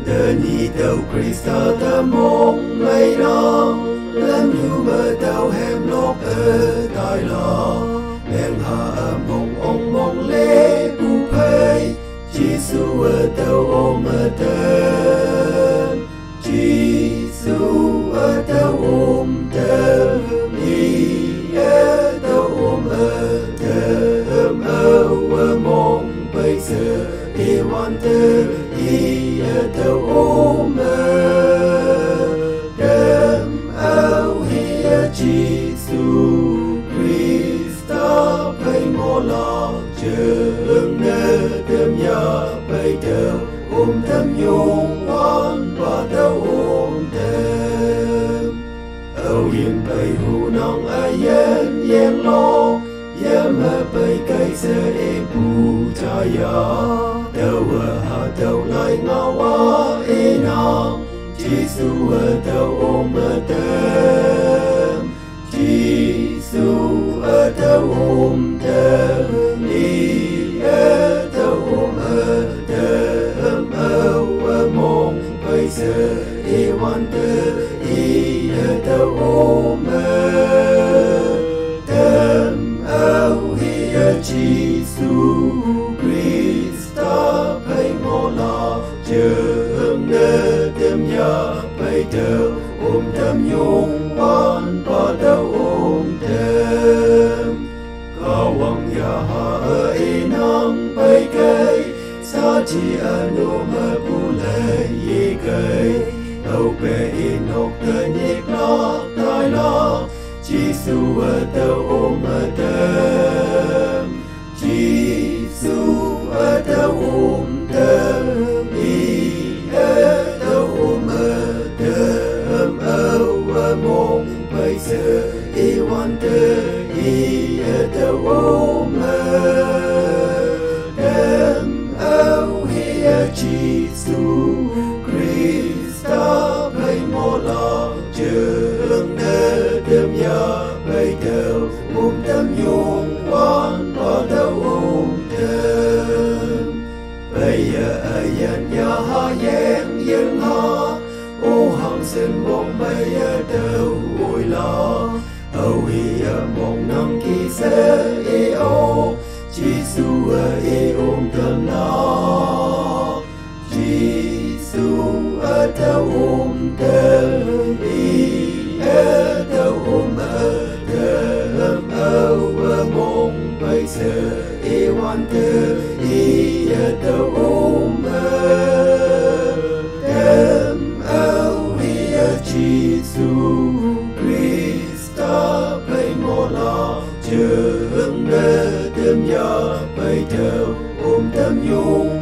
Đơn y tàu Krista ta mong ngày nào lần như mơ tàu hẻm lốp ở tai lo đèn hạ mong ông mong lê bu phê Giêsu ở tàu ôm ở tên Giêsu ở tàu ôm tên đi ở tàu ôm ở tên ở mong bây giờ đi hoàn tư đi ở tàu ôm ở đêm áo hiệp Giêsu Krista phải ngõ lo trường nơi đêm nhà bay đầu ôm thầm nhung oan và đau ôm đêm âu yên bay hù nong ai yên lo yên mà bay cây sẽ em bu chaya đâu ở hà đâu lại ngao á e nong Giêsu ở đâu ôm ở đêm Giêsu ở đâu ôm đêm đi ở đâu ôm ở đêm ở mong bây giờ đi hoàn tư đi ở đâu ôm ở đêm hiệp Giêsu Krista phải ngõ lo trường nơi đêm nhà bay đầu ôm đêm nhung oan và đau ôm đêm cao hoàng nhà hạ e nang bay cây sa chi anu mơ bu lệ ye cây đâu bề in học tơ nhịp lo tai lo Giêsu ở đâu ôm ở đêm Giêsu ở đâu ôm đêm đi ở đâu ôm ở đêm ở mong bây giờ đi hoàn tư đi ở đâu ôm ở đêm hiệp Giêsu Krista phải ngõ lo trường nơi đêm nhà bay đầu ôm đêm nhung oan và đau ôm đêm bây giờ ai dân nhà ha yên ha ô hàng sinh mong bây giờ đâu vui lo âu hiệp mong năm kỳ sẽ e ô Giêsu ở ôm đêm lo Giêsu ở đâu ôm đêm đi ở đâu ôm ở đêm ở mong bây giờ đi hoàn tư đi ở đâu ôm ở đêm hiệp Giêsu Krista phải ngõ lo trường nơi đêm nhà bay đầu ôm đêm nhung